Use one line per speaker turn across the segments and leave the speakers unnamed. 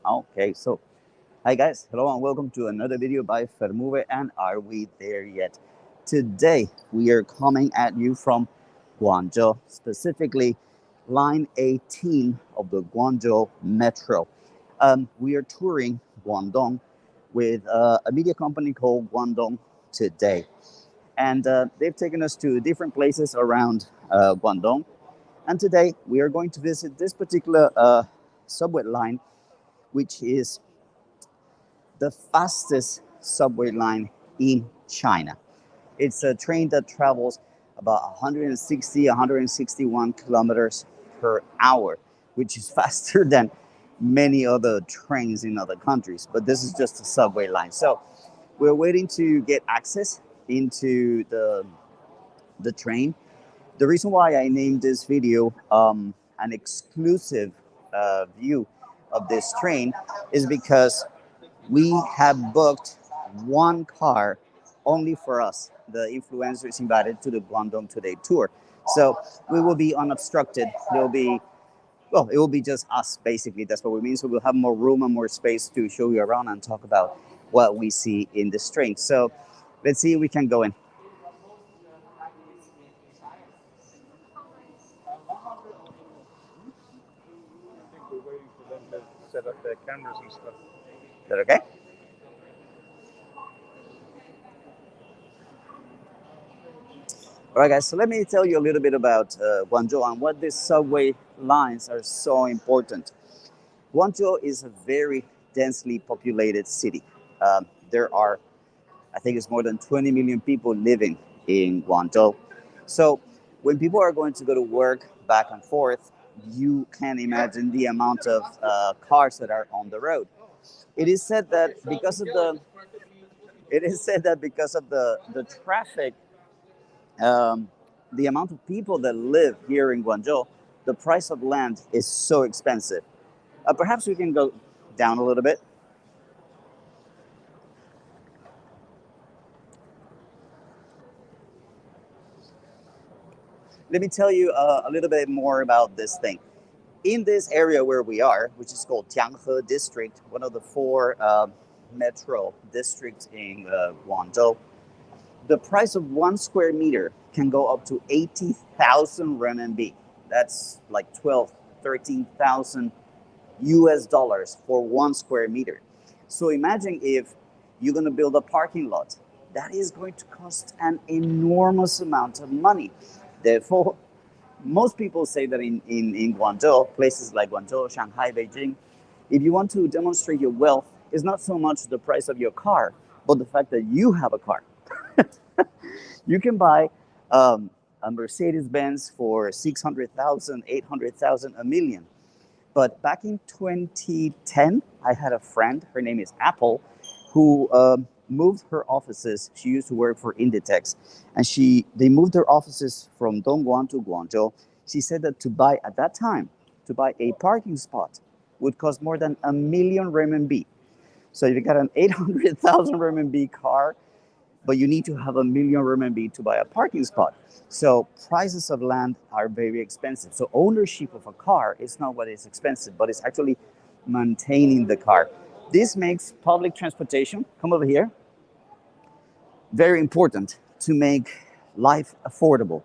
Okay, so hi guys, hello and welcome to another video by Fermove. And are we there yet? Today we are coming at you from Guangzhou, specifically line 18 of the Guangzhou Metro. We are touring Guangdong with a media company called Guangdong Today, and they've taken us to different places around Guangdong. And today we are going to visit this particular subway line, which is the fastest subway line in China. It's a train that travels about 160, 161 kilometers per hour, which is faster than many other trains in other countries. But this is just a subway line. So we're waiting to get access into the train. The reason why I named this video an exclusive view of this train is because we have booked one car only for us, the influencers invited to the Guangdong Today tour. So we will be unobstructed. It will be just us, basically. That's what we mean. So we'll have more room and more space to show you around and talk about what we see in this train. So let's see if we can go in.
We're waiting for them to set up their cameras and stuff.
Is that okay? All right, guys, so let me tell you a little bit about Guangzhou and what these subway lines are so important. Guangzhou is a very densely populated city. There are, I think it's more than 20 million people living in Guangzhou. So when people are going to go to work back and forth, you can imagine the amount of cars that are on the road. It is said that because of the the traffic, um, the amount of people that live here in Guangzhou, the price of land is so expensive. Perhaps we can go down a little bit. Let me tell you a little bit more about this thing. In this area where we are, which is called Jianghe District, one of the four metro districts in Guangzhou, the price of 1 square meter can go up to 80,000 RMB. That's like 12, 13,000 US dollars for 1 square meter. So imagine if you're going to build a parking lot. That is going to cost an enormous amount of money. Therefore, most people say that in Guangzhou, places like Guangzhou, Shanghai, Beijing, if you want to demonstrate your wealth, it's not so much the price of your car, but the fact that you have a car. You can buy a Mercedes Benz for 600,000, 800,000, a million. But back in 2010, I had a friend, her name is Apple, who moved her offices. She used to work for Inditex, and they moved their offices from Dongguan to Guangzhou. She said that at that time, to buy a parking spot would cost more than a million RMB. So if you got an 800,000 RMB car, but you need to have a million RMB to buy a parking spot. So prices of land are very expensive. So ownership of a car is not what is expensive, but it's actually maintaining the car. This makes public transportation, come over here, very important to make life affordable.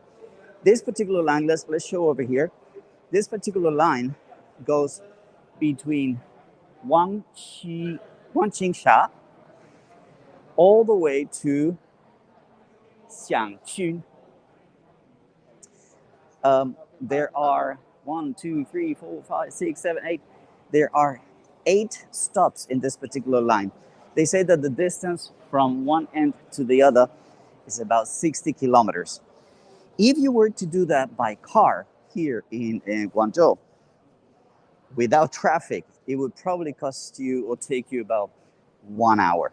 This particular line, let's show over here. This particular line goes between Wangqingsha all the way to Xiangqun. There are 1, 2, 3, 4, 5, 6, 7, 8. There are 8 stops in this particular line. They say that the distance from one end to the other is about 60 kilometers. If you were to do that by car here in Guangzhou, without traffic, it would probably cost you or take you about 1 hour.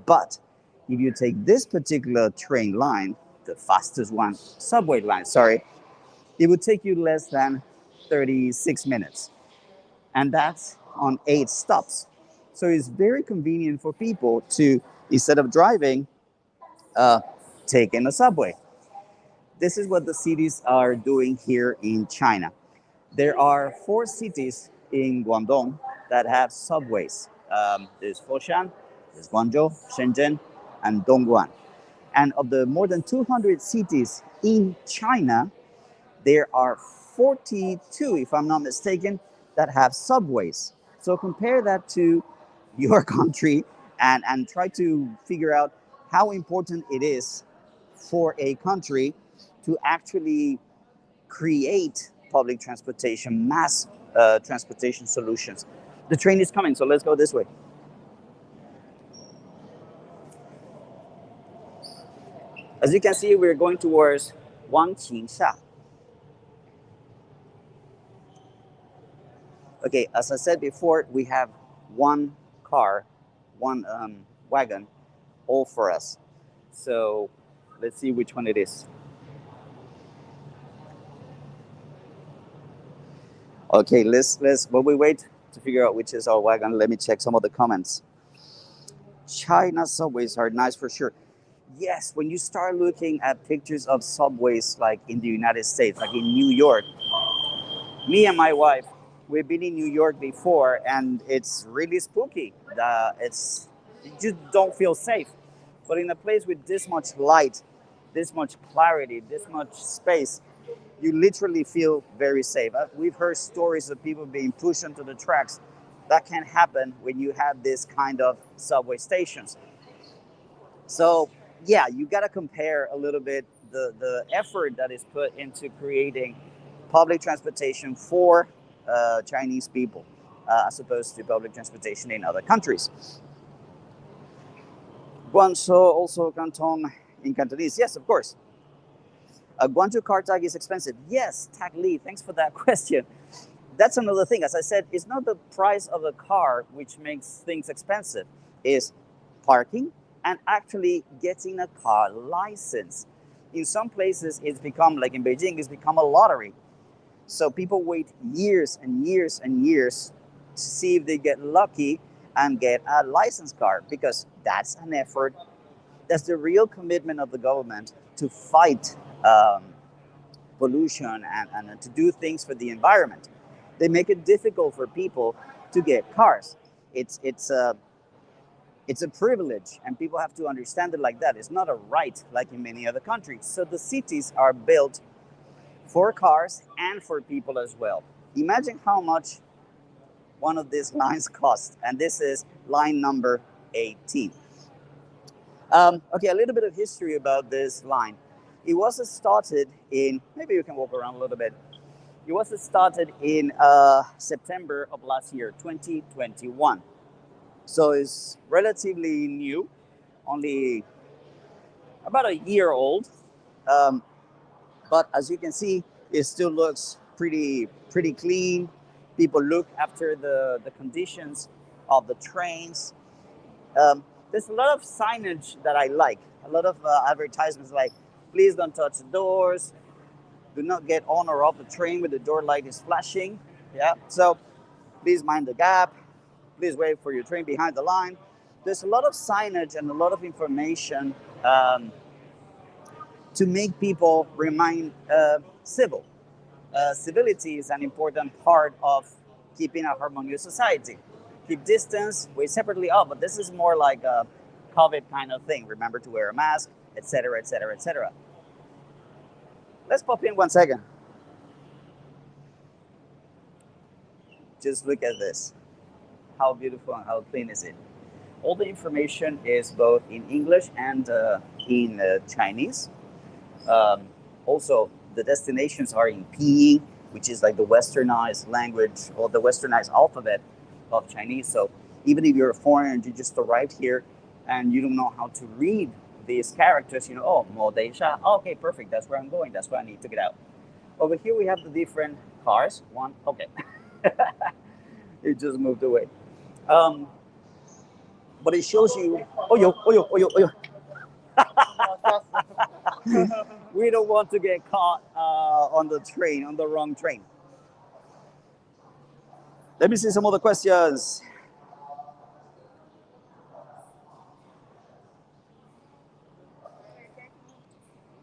But if you take this particular train line, the fastest one, subway line, sorry, it would take you less than 36 minutes. And that's on 8 stops. So it's very convenient for people to, instead of driving, take in a subway. This is what the cities are doing here in China. There are 4 cities in Guangdong. that have subways. There's Foshan, there's Guangzhou, Shenzhen, and Dongguan. And of the more than 200 cities in China, there are 42, if I'm not mistaken, that have subways. So compare that to your country and try to figure out how important it is for a country to actually create public transportation, mass transportation solutions. The train is coming, so let's go this way. As you can see, we're going towards Wangqingsha. Okay, as I said before, we have one car, one wagon, all for us. So let's see which one it is. Okay, let's while we wait to figure out which is our wagon, let me check some of the comments. China subways are nice for sure. Yes, when you start looking at pictures of subways like in the United States, like in New York, me and my wife, we've been in New York before, and it's really spooky. You just don't feel safe. But in a place with this much light, this much clarity, this much space, you literally feel very safe. We've heard stories of people being pushed onto the tracks. That can happen when you have this kind of subway stations. So yeah, you got to compare a little bit the effort that is put into creating public transportation for Chinese people as opposed to public transportation in other countries. Guangzhou, also Canton in Cantonese. Yes, of course. Guangzhou car tag is expensive. Yes, Tag Lee, thanks for that question. That's another thing. As I said, it's not the price of the car which makes things expensive. It's parking and actually getting a car license. In some places, it's become, like in Beijing, it's become a lottery. So people wait years and years and years to see if they get lucky and get a licensed car, because that's an effort. That's the real commitment of the government to fight pollution and to do things for the environment. They make it difficult for people to get cars. It's a privilege, and people have to understand it like that. It's not a right like in many other countries. So the cities are built for cars and for people as well. Imagine how much one of these lines cost, and this is line number 18. Okay, a little bit of history about this line. It was started in, maybe you can walk around a little bit. It was started in September of last year, 2021. So it's relatively new, only about a year old. Um, but as you can see, it still looks pretty clean. People look after the conditions of the trains. There's a lot of signage that I like. A lot of advertisements like, please don't touch the doors. Do not get on or off the train when the door light is flashing. Yeah. So please mind the gap. Please wait for your train behind the line. There's a lot of signage and a lot of information to make people remain civil. Civility is an important part of keeping a harmonious society. Keep distance, wait separately. Oh, but this is more like a COVID kind of thing. Remember to wear a mask, etc., etc., etc. Let's pop in 1 second. Just look at this. How beautiful and how clean is it? All the information is both in English and in Chinese. Also, the destinations are in Pinyin, which is like the westernized language or the westernized alphabet of Chinese. So even if you're a foreigner and you just arrived here and you don't know how to read these characters, oh, Mo Deisha, okay, perfect, that's where I'm going, that's where I need to get out. Over here we have the different cars. One, okay. It just moved away. But it shows you, oh yo, oh yo, oh yo, oh yo. We don't want to get caught on the train, on the wrong train. Let me see some other questions.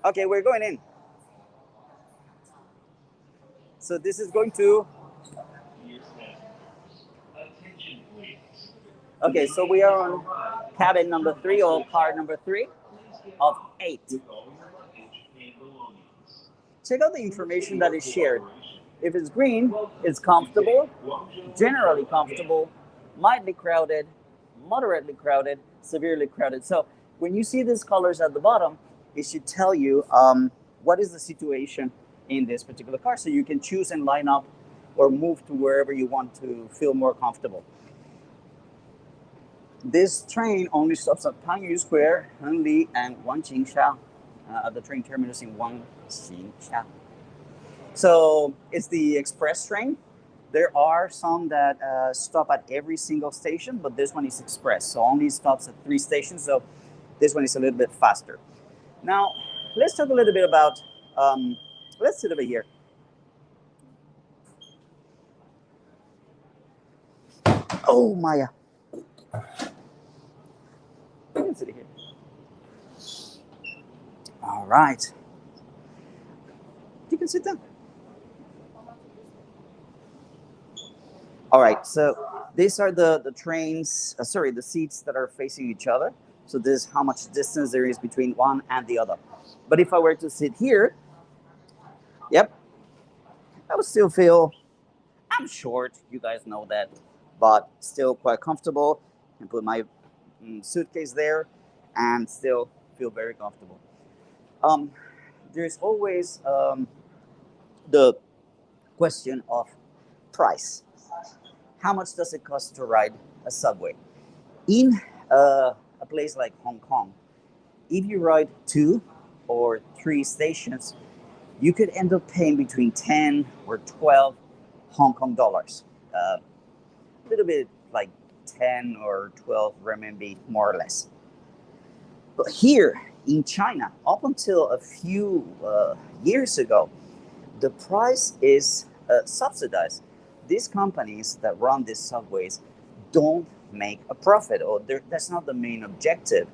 Okay, we're going in. So this is going to Okay, so we are on cabin number 3 or car number 3 of 8. Check out the information that is shared. If it's green, it's comfortable, generally comfortable, mildly crowded, moderately crowded, severely crowded. So when you see these colors at the bottom, it should tell you what is the situation in this particular car, so you can choose and line up or move to wherever you want to feel more comfortable. This train only stops at Tangyu Square, Henli, and Wanqingsha at the train terminus in Wanqingsha. So it's the express train. There are some that stop at every single station, but this one is express, so only stops at 3 stations. So this one is a little bit faster. Now, let's talk a little bit about. Let's sit over here. Oh, Maya. You can sit here. All right. You can sit down. All right, so these are the trains, the seats that are facing each other. So this is how much distance there is between one and the other. But if I were to sit here, yep, I would still feel, I'm short, you guys know that, but still quite comfortable. I can put my suitcase there and still feel very comfortable. There's always the question of price. How much does it cost to ride a subway? In a place like Hong Kong, if you ride 2 or 3 stations, you could end up paying between 10 or 12 Hong Kong dollars. A little bit like 10 or 12 renminbi, more or less. But here in China, up until a few years ago, the price is subsidized. These companies that run these subways don't make a profit, or that's not the main objective.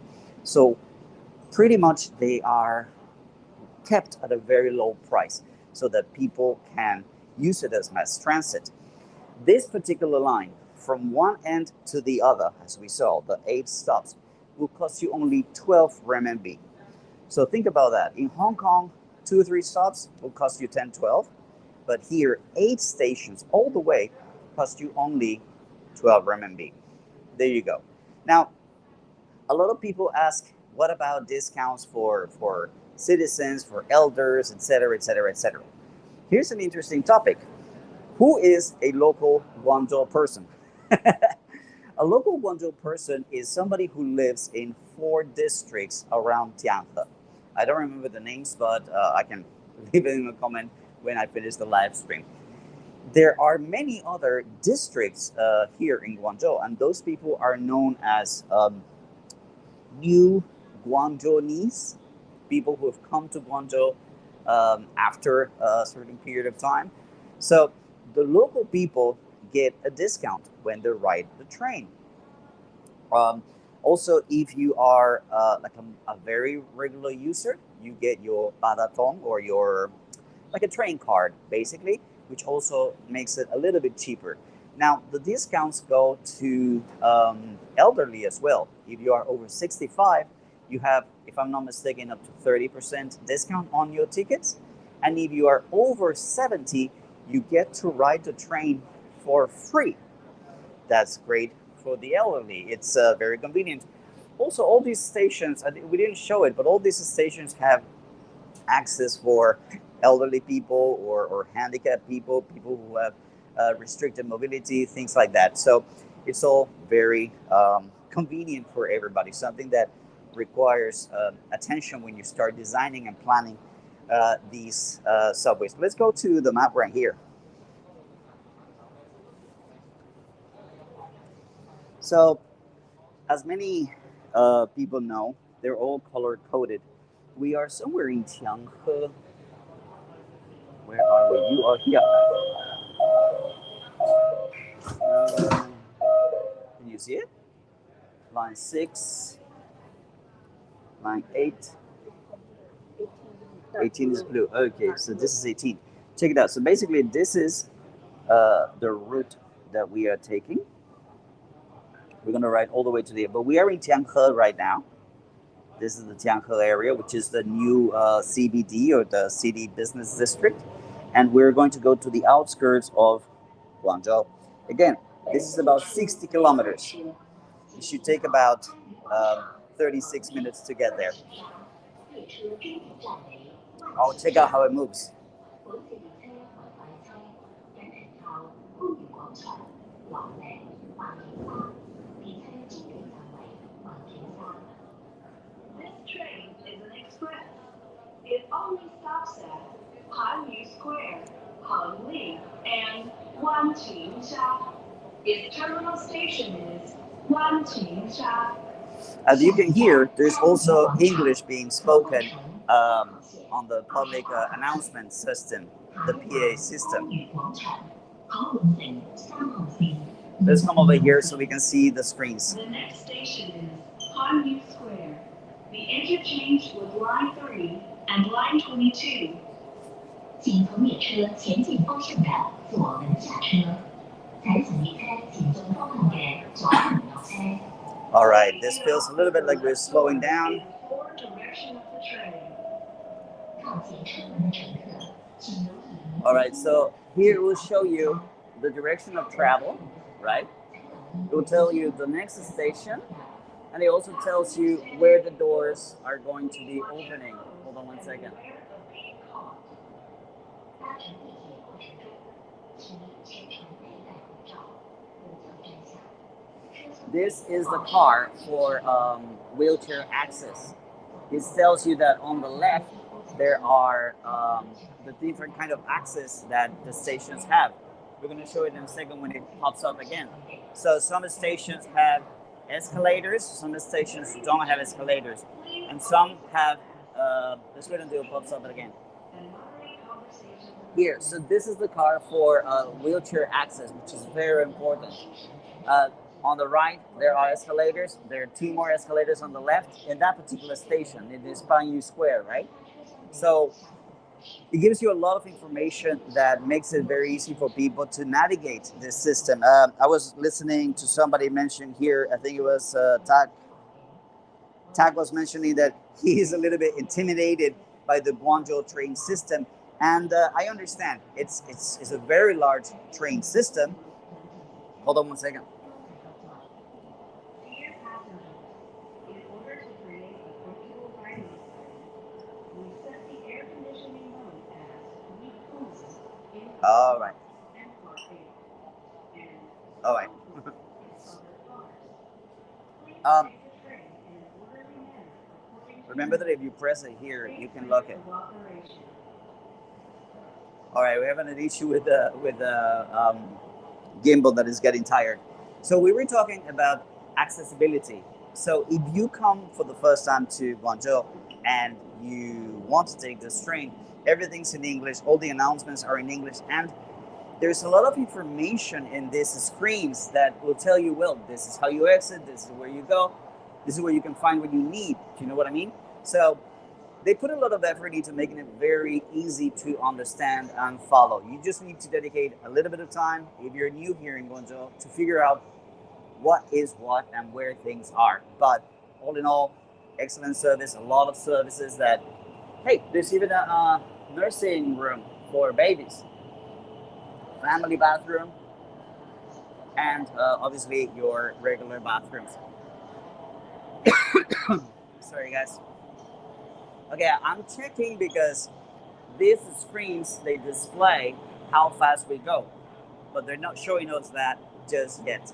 So pretty much they are kept at a very low price so that people can use it as mass transit. This particular line, from one end to the other, as we saw, the 8 stops, will cost you only 12 renminbi. So think about that. In Hong Kong, 2 or 3 stops will cost you 10, 12. But here, 8 stations all the way cost you only 12 renminbi. There you go. Now, a lot of people ask, what about discounts for citizens, for elders, etc., etc., etc.? Here's an interesting topic. Who is a local Guangzhou person? A local Guangzhou person is somebody who lives in 4 districts around Tianhe. I don't remember the names, but I can leave it in a comment when I finish the live stream. There are many other districts here in Guangzhou, and those people are known as new Guangzhounese, people who have come to Guangzhou after a certain period of time. So the local people get a discount when they ride the train. Also, if you are like a very regular user, you get your badatong, or your like a train card, basically, which also makes it a little bit cheaper. Now, the discounts go to elderly as well. If you are over 65, you have, if I'm not mistaken, up to 30% discount on your tickets. And if you are over 70, you get to ride the train for free. That's great for the elderly. It's very convenient. Also, all these stations, we didn't show it, but all these stations have access for elderly people or handicapped people, people who have restricted mobility, things like that. So it's all very convenient for everybody, something that requires attention when you start designing and planning these subways. Let's go to the map right here. So, as many people know, they're all color coded. We are somewhere in Tianghe. Where are we? You are here. Can you see it? Line 6, line 8. 18 is blue. Okay, so this is 18. Check it out. So basically, this is the route that we are taking. We're gonna ride all the way to the. But we are in Tianghe right now. This is the Tianghe area, which is the new CBD or the city business district, and we're going to go to the outskirts of Guangzhou. Again, this is about 60 kilometers. It should take about 36 minutes to get there. Oh, check out how it moves.
This train is an express. It only stops at Hanyu Square, Hangli, and Wanqingsha. Its terminal station is Wanqingsha.
As you can hear, there's also English being spoken on the public announcement system, the PA system. Let's come over here so we can see the screens.
The next station is Hanyu Square. The interchange with Line 3 and Line 22.
请从列车前进方向的左门下车。在此列车前进方向的左门落车。
All right, this feels a little bit like we're slowing down.
Forward direction of the train.
靠近车门的乘客，请留意。
All right, so here we'll show you the direction of travel, right? It will tell you the next station, and it also tells you where the doors are going to be opening. Hold on one second.
搭乘地铁过程中，请全程佩戴口罩，不走真相。
This is the car for wheelchair access. It tells you that on the left there are the different kind of access that the stations have. We're going to show it in a second when it pops up again. So some stations have escalators, some stations don't have escalators, and some have. Let's wait until it pops up again. Here, so this is the car for wheelchair access, which is very important. On the right, there are escalators. There are two more escalators on the left in that particular station. It is Panyu Square, right? So it gives you a lot of information that makes it very easy for people to navigate this system. I was listening to somebody mention here, I think it was Tak. Tak was mentioning that he is a little bit intimidated by the Guangzhou train system. And I understand. It's a very large train system. Hold on one second.
Dear passengers, in order to create a comfortable riding experience, we set the air conditioning mode as weak coolest in
All right.
and parking. And
All right.
other cars. Please
Um,
take the train in an orderly manner according to
Remember that if you press it here, you can lock it.
of operation.
All right, we're having an issue with the gimbal that is getting tired. So we were talking about accessibility. So if you come for the first time to Guangzhou and you want to take this train, everything's in English, all the announcements are in English, and there's a lot of information in these screens that will tell you, well, this is how you exit, this is where you go, this is where you can find what you need. Do you know what I mean? So they put a lot of effort into making it very easy to understand and follow. You just need to dedicate a little bit of time, if you're new here in Guangzhou, to figure out what is what and where things are. But all in all, excellent service, a lot of services that, hey, there's even a nursing room for babies, family bathroom, and obviously your regular bathrooms. Sorry, guys. Okay, I'm checking because these screens, they display how fast we go, but they're not showing us that just yet.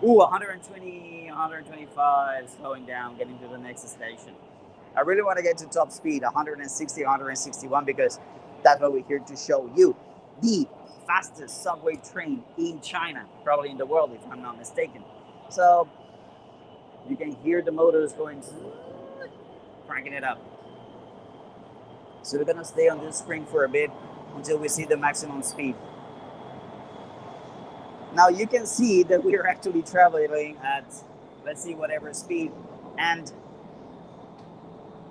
Ooh, 120, 125, slowing down, getting to the next station. I really want to get to top speed, 160, 161, because that's what we're here to show you. The fastest subway train in China, probably in the world, if I'm not mistaken. So you can hear the motors going, cranking it up. So we're gonna stay on this screen for a bit until we see the maximum speed. Now you can see that we are actually traveling at, let's see, whatever speed, and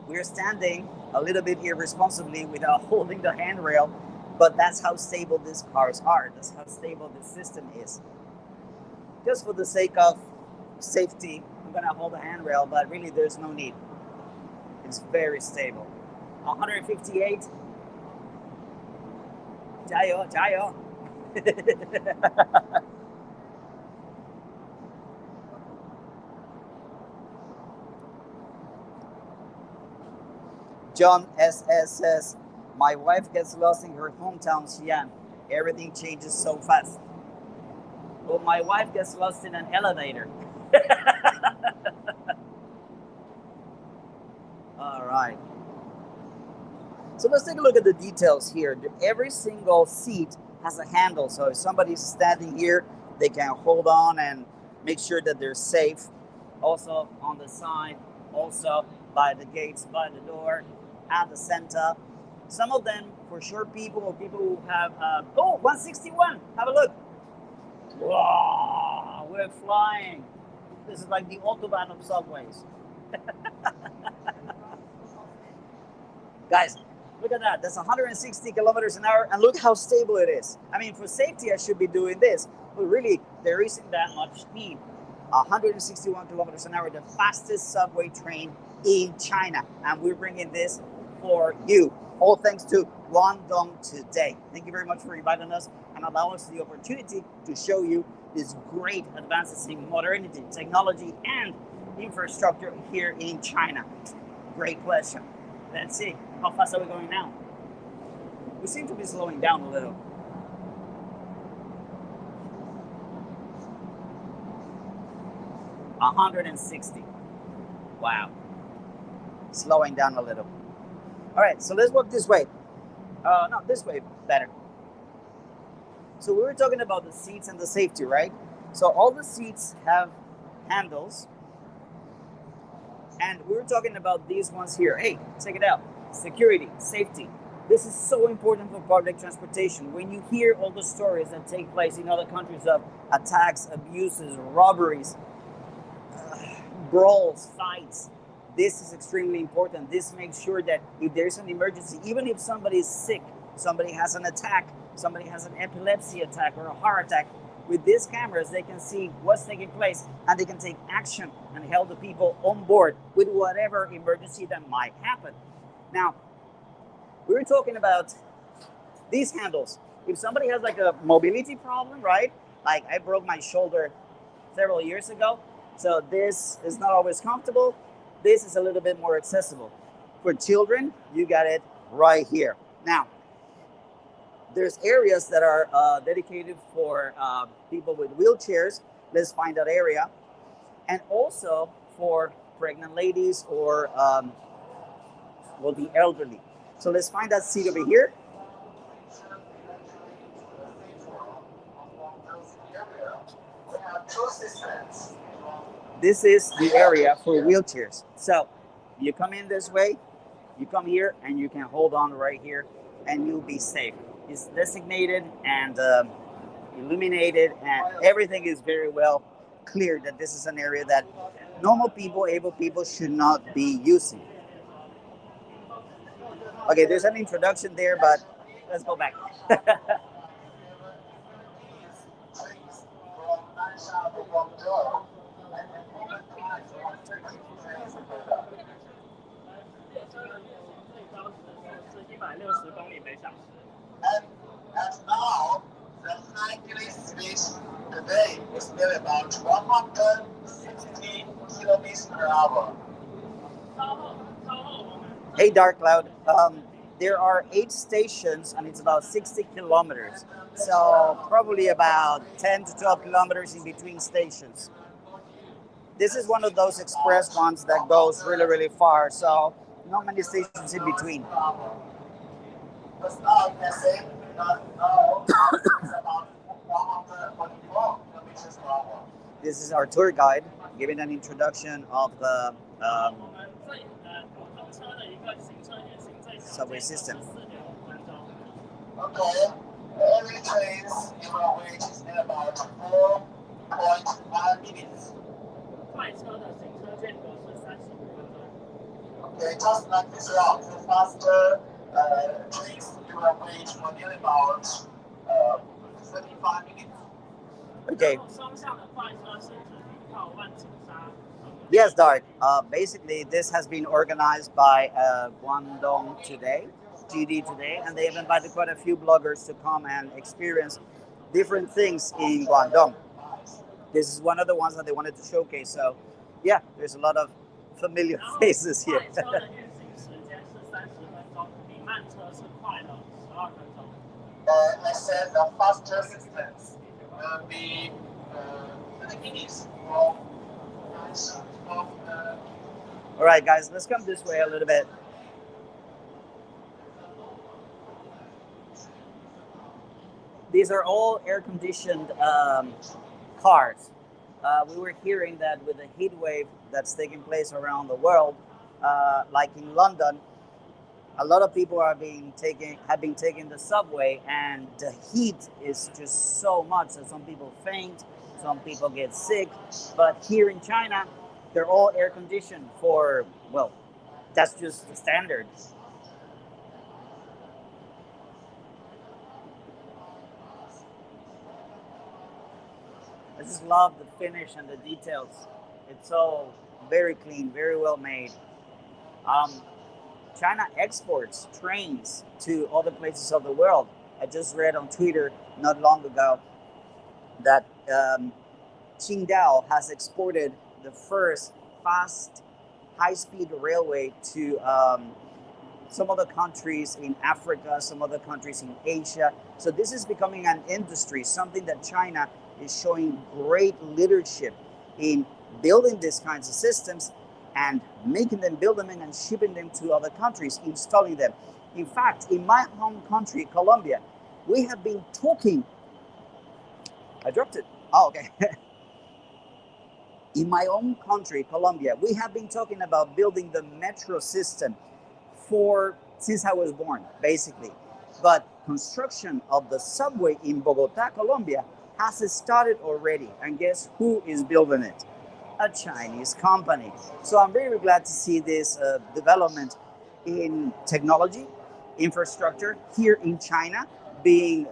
we're standing a little bit irresponsibly without holding the handrail, but that's how stable these cars are. That's how stable this system is. just for the sake of safety, I'm gonna hold the handrail, but really there's no need. It's very stable. 158. 加油，加油。John SS says, my wife gets lost in her hometown, Xi'an. Everything changes so fast. Well, my wife gets lost in an elevator. All right. So let's take a look at the details here. Every single seat has a handle. So if somebody's standing here, they can hold on and make sure that they're safe. Also on the side, also by the gates, by the door, at the center. Some of them, for short people or people who have, 161, have a look. Wow, we're flying. This is like the Autobahn of subways. Guys, look at that. That's 160 kilometers an hour, and look how stable it is. I mean, for safety, I should be doing this, but really, there isn't that much speed. 161 kilometers an hour, the fastest subway train in China, and we're bringing this for you. All thanks to Guangdong Today. Thank you very much for inviting us and allow us the opportunity to show you these great advances in modernity, technology, and infrastructure here in China. Great pleasure. Let's see, how fast are we going now? We seem to be slowing down a little. $160. Wow. Slowing down a little. All right, so let's walk this way. No, this way better. So we were talking about the seats and the safety, right? So all the seats have handles. And we were talking about these ones here. Hey, check it out. Security, safety. This is so important for public transportation. When you hear all the stories that take place in other countries of attacks, abuses, robberies, brawls, fights, this is extremely important. This makes sure that if there's an emergency, even if somebody is sick, somebody has an attack, somebody has an epilepsy attack or a heart attack, with these cameras, they can see what's taking place and they can take action and help the people on board with whatever emergency that might happen. Now, we were talking about these handles. If somebody has like a mobility problem, right? Like I broke my shoulder several years ago, so this is not always comfortable. This is a little bit more accessible. For children, you got it right here. Now, there's areas that are dedicated for people with wheelchairs. Let's find that area. And also for pregnant ladies or the elderly. So let's find that seat over here. This is the area for wheelchairs. So you come in this way, you come here, and you can hold on right here, and you'll be safe. It's designated and illuminated, and everything is very well clear that this is an area that normal people, able people should not be using. Okay, there's an introduction there, but let's go back.
And now, the high daily speed today is nearly about 160 kilometers per hour.
Hey, Dark Cloud. There are 8 stations and it's about 60 kilometers. So probably about 10 to 12 kilometers in between stations. This is one of those express ones that goes really, really far. So not many stations in between.
But now you can say that now it's about 144 kilometers per hour.
This is our tour guide giving an introduction of the subway system.
Okay, every train's usual wait is about 4.5 minutes. Okay, just like this route, the faster trains usual wait for nearly about 35 minutes.
Okay. Yes, Dark. Basically, this has been organized by Guangdong Today, GD Today, and they have invited quite a few bloggers to come and experience different things in Guangdong. This is one of the ones that they wanted to showcase. So, yeah, there's a lot of familiar faces here.
I said the fastest distance will be 30 minutes from
All right, guys, let's come this way a little bit. These are all air-conditioned cars. We were hearing that with the heat wave that's taking place around the world, like in London, a lot of people have been taking the subway, and the heat is just so much that some people faint, some people get sick. But here in China, they're all air conditioned for, well, that's just the standard. I just love the finish and the details. It's all very clean, very well made. Um, China exports trains to other places of the world. I just read on Twitter not long ago that Qingdao has exported the first fast, high-speed railway to some other countries in Africa, some other countries in Asia. So this is becoming an industry, something that China is showing great leadership in building these kinds of systems and making them, build them in and shipping them to other countries, installing them. In fact, in my home country, Colombia, we have been talking. I dropped it. Oh, okay. In my own country, Colombia, we have been talking about building the metro system since I was born, basically. But construction of the subway in Bogota, Colombia, has started already. And guess who is building it? A Chinese company. So I'm very glad to see this development in technology, infrastructure here in China being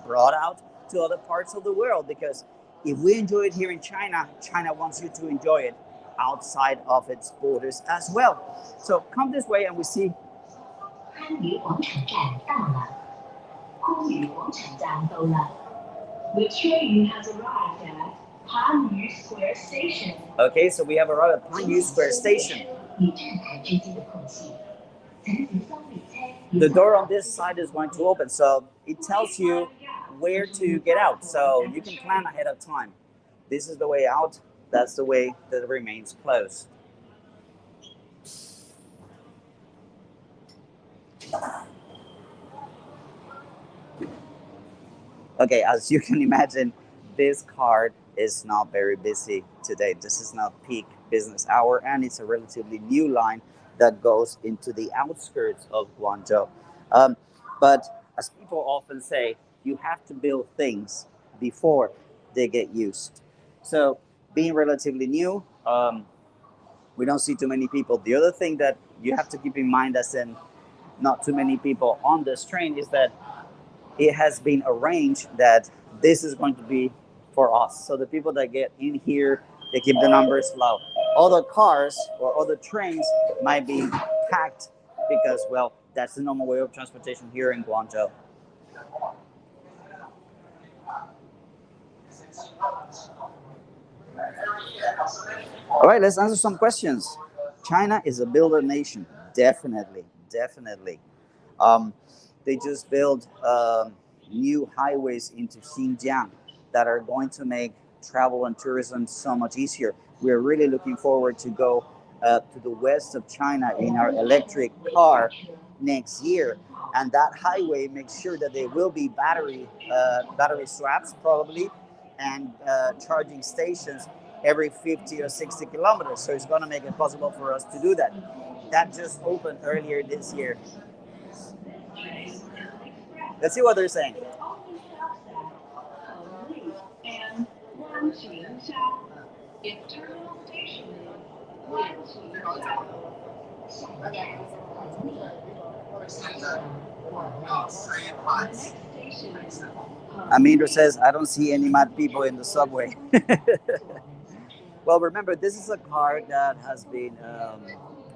brought out to other parts of the world, because if we enjoy it here in China, China wants you to enjoy it outside of its borders as well. So come this way and we see.
番禺广场站到了，空余广场站到了。The train has arrived at Panyu Square Station.
Okay, so we have arrived at Panyu Square Station. The door on this side is going to open, so it tells you where to get out, so you can plan ahead of time. This is the way out, that's the way that remains closed. Okay, as you can imagine, this card is not very busy today. This is not peak business hour, and it's a relatively new line that goes into the outskirts of Guangzhou. But as people often say, you have to build things before they get used. So being relatively new, we don't see too many people. The other thing that you have to keep in mind, as in not too many people on this train, is that it has been arranged that this is going to be for us. So the people that get in here, they keep the numbers low. Other cars or other trains might be packed because, well, that's the normal way of transportation here in Guangzhou. All right, let's answer some questions. China is a builder nation. Definitely. They just built new highways into Xinjiang that are going to make travel and tourism so much easier. We're really looking forward to go to the west of China in our electric car next year. And that highway makes sure that there will be battery swaps probably, and charging stations every 50 or 60 kilometers. So it's going to make it possible for us to do that. That just opened earlier this year. Let's see what they're saying. Amindra says, I don't see any mad people in the subway. Well, remember, this is a car that has been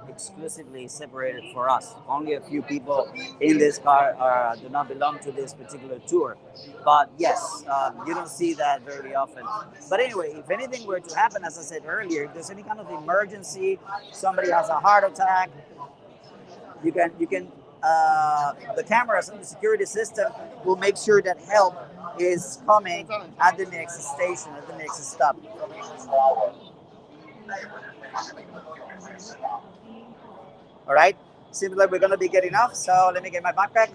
exclusively separated for us. Only a few people in this car do not belong to this particular tour. But yes, you don't see that very often. But anyway, if anything were to happen, as I said earlier, if there's any kind of emergency, somebody has a heart attack, you can the cameras and the security system will make sure that help is coming at the next station, at the next stop. All right. Seems like we're gonna be getting off, so let me get my backpack.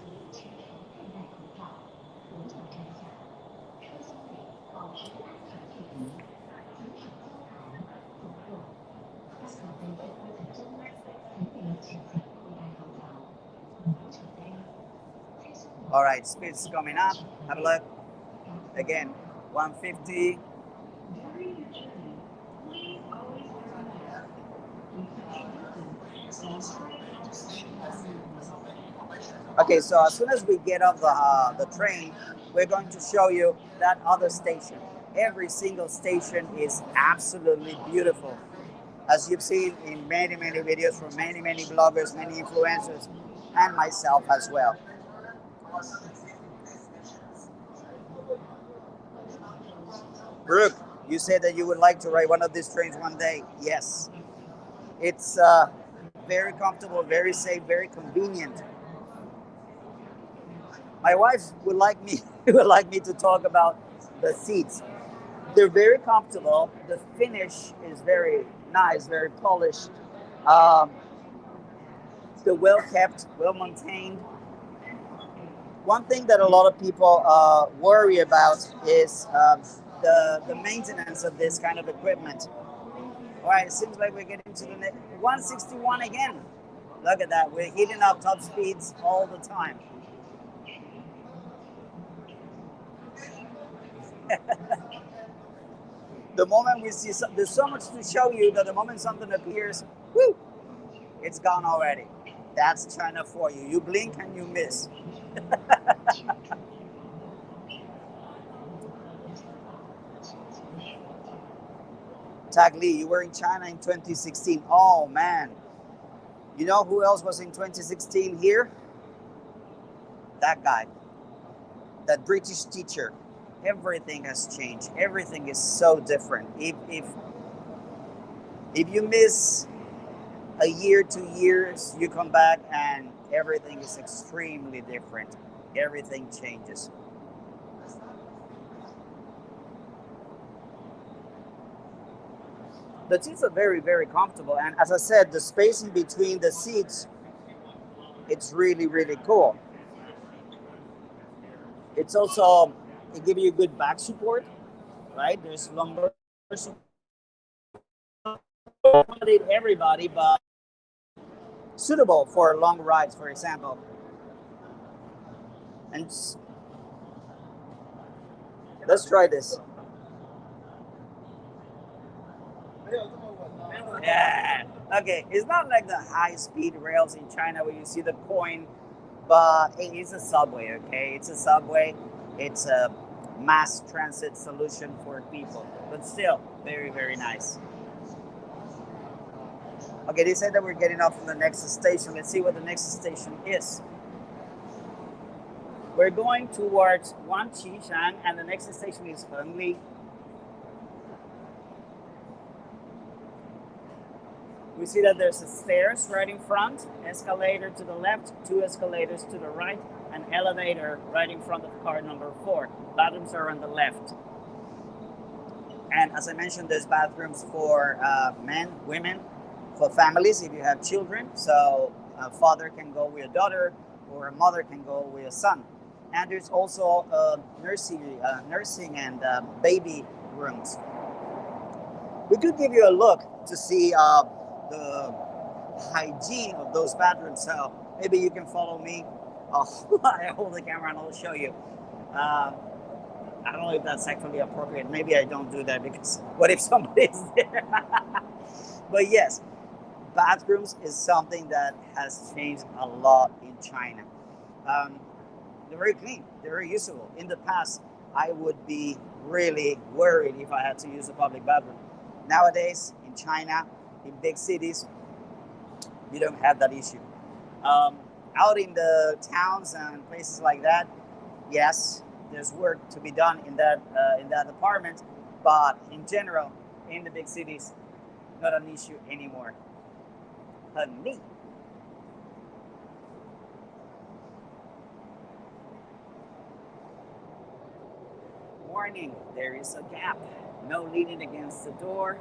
All right, speed's coming up. Have a look. Again, 150.
During your journey, please always wear a mask. We social distance.
Okay, so as soon as we get off the train, we're going to show you that other station. Every single station is absolutely beautiful, as you've seen in many, many videos from many, many bloggers, many influencers, and myself as well. Brooke, you said that you would like to ride one of these trains one day. Yes, it's very comfortable, very safe, very convenient. My wife would like me would like me to talk about the seats. They're very comfortable. The finish is very nice, very polished. Um, they're well kept, well maintained. One thing that a lot of people worry about is the maintenance of this kind of equipment. All right, it seems like we're getting to the 161 again. Look at that. We're hitting our top speeds all the time. The moment we see, there's so much to show you that the moment something appears, whoo, it's gone already. That's China for you. You blink and you miss. Tag Lee, you were in China in 2016. Oh man. You know who else was in 2016 here? That guy. That British teacher. Everything has changed. Everything is so different. If you miss a year, 2 years, you come back and everything is extremely different. Everything changes. The seats are very, very comfortable, and as I said, the spacing between the seats, it's really, really cool. It's also, it gives you good back support, right? There's lumbar support. Accommodate everybody, but suitable for long rides, for example. And let's try this. Yeah. Okay, it's not like the high-speed rails in China where you see the coin, but it is a subway. Okay, it's a subway. It's a mass transit solution for people, but still very, very nice. Okay, they said that we're getting off from the next station. Let's see what the next station is. We're going towards Wanqishan, and the next station is Hengli. We see that there's a stairs right in front, escalator to the left, 2 escalators to the right, an elevator right in front of car number 4. Bathrooms are on the left. And as I mentioned, there's bathrooms for men, women, for families if you have children. So a father can go with a daughter or a mother can go with a son. And there's also nursing and baby rooms. We could give you a look to see the hygiene of those bathrooms. So maybe you can follow me. I hold the camera and I'll show you. I don't know if that's actually appropriate. Maybe I don't do that because what if somebody is there? But yes, bathrooms is something that has changed a lot in China. They're very clean. They're very usable. In the past, I would be really worried if I had to use a public bathroom. Nowadays, in China, in big cities, you don't have that issue. Um, Out in the towns and places like that, yes, there's work to be done in that department, but in general, in the big cities, not an issue anymore. 很密. Warning, there is a gap. No leaning against the door,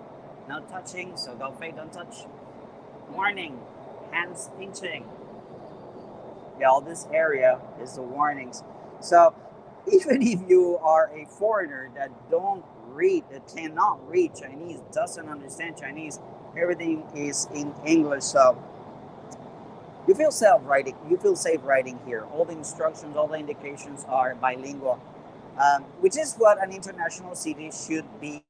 no touching, so don't touch. Warning, hands pinching. Yeah, all this area is the warnings. So even if you are a foreigner that that cannot read Chinese, doesn't understand Chinese, everything is in English. So you feel safe writing here. All the instructions, all the indications are bilingual, which is what an international city should be.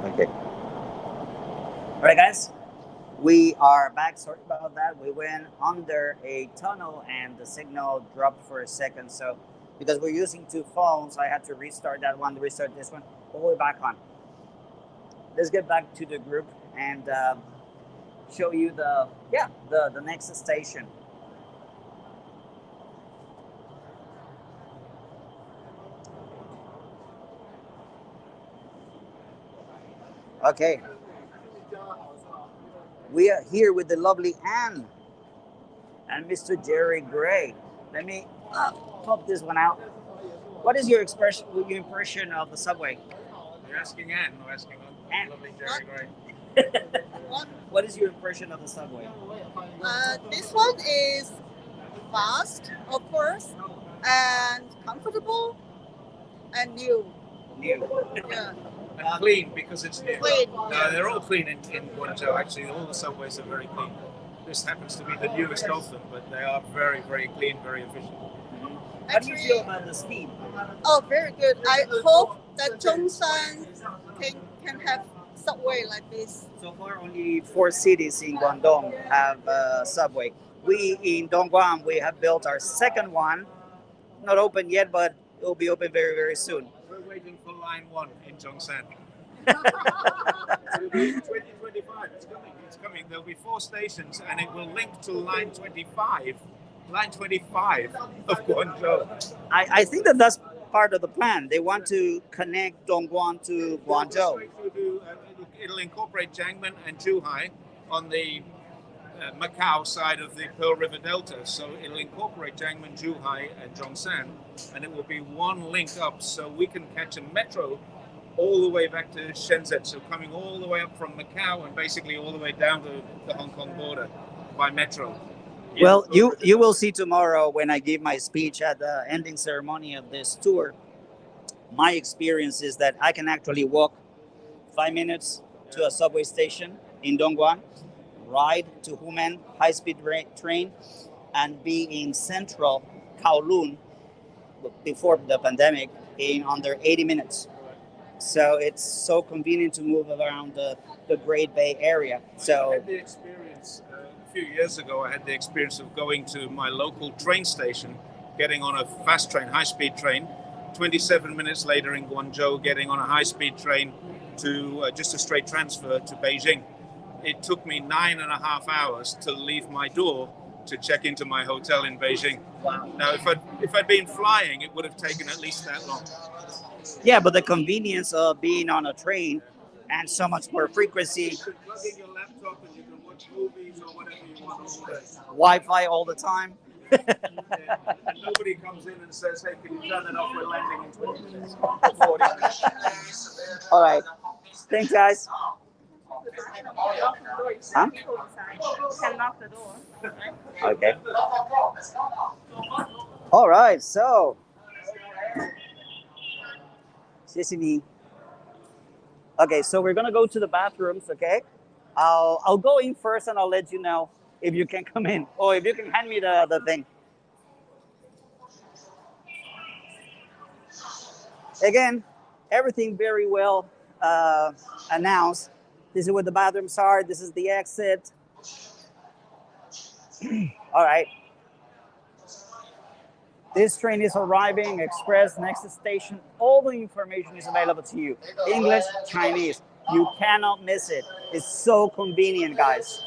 Okay. All right, guys. We are back. Sorry about that. We went under a tunnel and the signal dropped for a second. So, because we're using two phones, I had to restart that one, restart this one. But we're back on. Let's get back to the group and show you the next station. Okay. We are here with the lovely Anne and Mr. Jerry Gray. Let me pop this one out. What is your impression of the subway?
You're asking Anne, or asking
Anne.
lovely Jerry Gray.
What is your impression of the subway?
This one is fast, of course, and comfortable and new.
New.
Yeah,
And clean, because it's new.
clean.
No, they're all clean in Guangzhou, actually. All the subways are very clean. This happens to be the newest of them, but they are very, very clean, very efficient.
How do you feel about the speed?
Oh, very good. I hope that Zhongshan can have subway like this.
So far, only 4 cities in Guangdong have a subway. We in Dongguan, we have built our second one. Not open yet, but it will be open very, very soon.
We're waiting for line 1 in Zhongshan. It'll be 2025. It's coming. It's coming. There'll be 4 stations, and it will link to line 25. Line 25 of Guangzhou.
I think that's part of the plan. They want to connect Dongguan to Guangzhou.
It'll incorporate Jiangmen and Zhuhai on the Macau side of the Pearl River Delta. So it'll incorporate Jiangmen, Zhuhai, and Zhongshan, and it will be one link up, so we can catch a metro all the way back to Shenzhen. So coming all the way up from Macau and basically all the way down to the Hong Kong border by metro.
Well, you will see tomorrow when I give my speech at the ending ceremony of this tour. My experience is that I can actually walk 5 minutes to a subway station in Dongguan, ride to Humen high-speed train, and be in central Kowloon before the pandemic in under 80 minutes. So it's so convenient to move around the Great Bay Area. So
I had the experience a few years ago. I had the experience of going to my local train station, getting on a fast train, high-speed train. 27 minutes later in Guangzhou, getting on a high-speed train to just a straight transfer to Beijing. It took me 9.5 hours to leave my door to check into my hotel in Beijing.
wow.
Now, if I'd been flying, it would have taken at least that long.
Yeah, but the convenience of being on a train and so much more frequency,
You can plug in your laptop and you can watch movies or whatever you want all day.
Wi-Fi all the time.
Yeah. And nobody comes in and says, "Hey, can you turn it off? We're landing in 20 minutes." 40 minutes.
All right. Thanks, guys. Huh?
People inside. You can lock the door.
Okay. All right. So, 谢谢你. Okay, so we're gonna go to the bathrooms. Okay, I'll go in first and I'll let you know if you can come in or if you can hand me the thing. Again, everything very well announced. This is where the bathrooms are. This is the exit. All right. This train is arriving, express, next station. All the information is available to you. English, Chinese. You cannot miss it. It's so convenient, guys.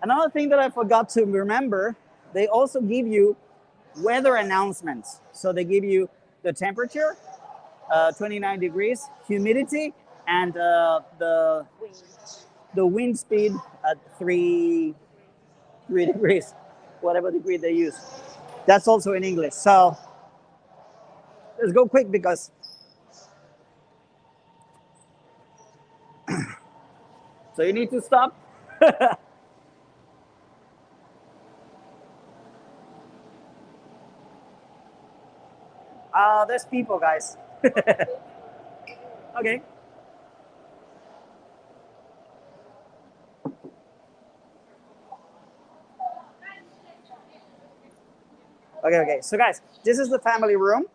Another thing that I forgot to remember, they also give you weather announcements. So they give you the temperature, 29 degrees, humidity, and the wind speed at 3 degrees, whatever degree they use. That's also in English. So let's go quick because so you need to stop. There's people, guys. Okay. Okay. So, guys, this is the family room.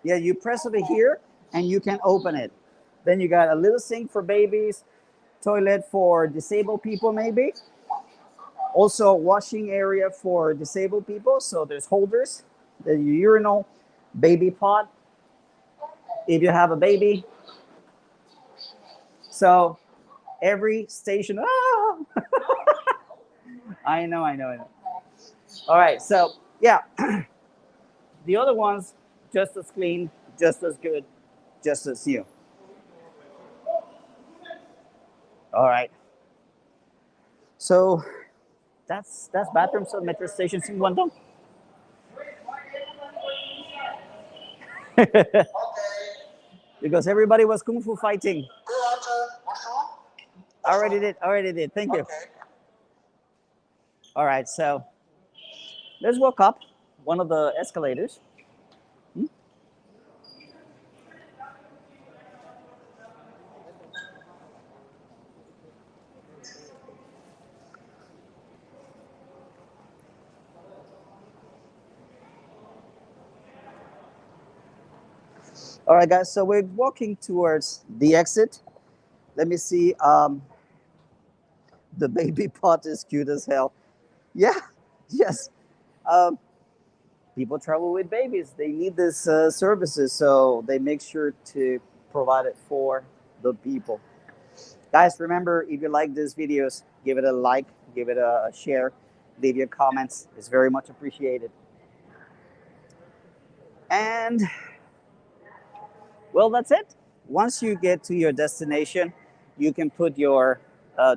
Yeah, you press over here and you can open it. Then you got a little sink for babies, toilet for disabled people, maybe. Also, a washing area for disabled people. So there's holders, the urinal, baby pot, if you have a baby. So every station. Ah! I know. All right, so yeah, the other ones just as clean, just as good, just as new. All right. So that's bathrooms at metro stations in Guangdong. Because everybody was kung fu fighting. Already did. Thank you. All right, so let's walk up one of the escalators. All right, guys, so we're walking towards the exit. Let me see. The baby pot is cute as hell. Yeah, yes. People travel with babies. They need this services, so they make sure to provide it for the people. Guys, remember, if you like these videos, give it a like, give it a share, leave your comments. It's very much appreciated. And well, that's it. Once you get to your destination, you can put your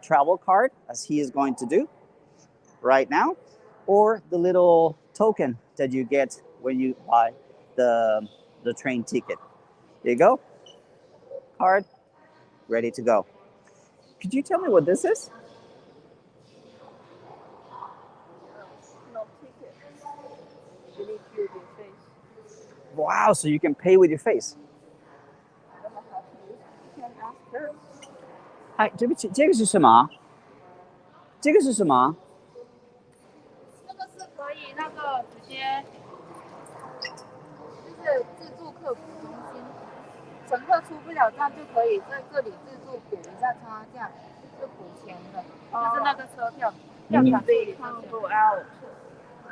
travel card, as he is going to do right now, or the little token that you get when you buy the train ticket. There you go. Card, ready to go. Could you tell me what this is?
No ticket. You need to use your face.
Wow, so you can pay with your face.
I don't know how to use. You can ask her.
嗨，对不起，这个是什么？这个是什么？
这个是可以那个直接就是自助客服中心，乘客出不了站就可以在这里自助补一下差价，就补钱的，就是那个车票，票卡这里
Go out.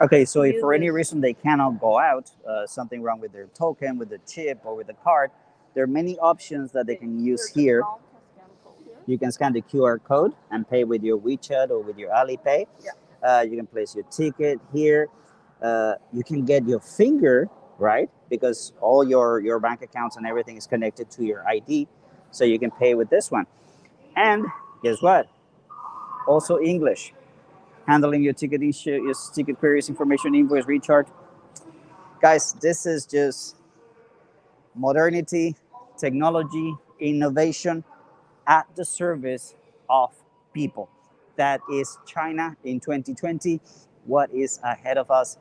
Okay, so if for any reason they cannot go out, something wrong with their token, with the chip, or with the card, there are many options that they can use here. You can scan the QR code and pay with your WeChat or with your Alipay.
Yeah.
You can place your ticket here. You can get your finger, right? Because all your bank accounts and everything is connected to your ID. So you can pay with this one. And guess what? Also English. Handling your ticket issue, your ticket queries, information, invoice, recharge. Guys, this is just modernity, technology, innovation at the service of people. That is China in 2020. What is ahead of us?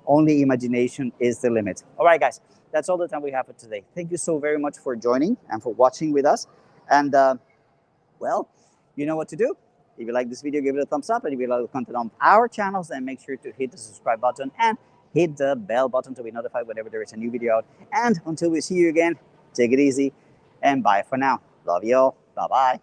Only imagination is the limit. All right, guys, that's all the time we have for today. Thank you so very much for joining and for watching with us. And well, you know what to do. If you like this video, give it a thumbs up. And if you like the content on our channels, then make sure to hit the subscribe button and hit the bell button to be notified whenever there is a new video out. And until we see you again, take it easy and bye for now. Love you all. Bye-bye.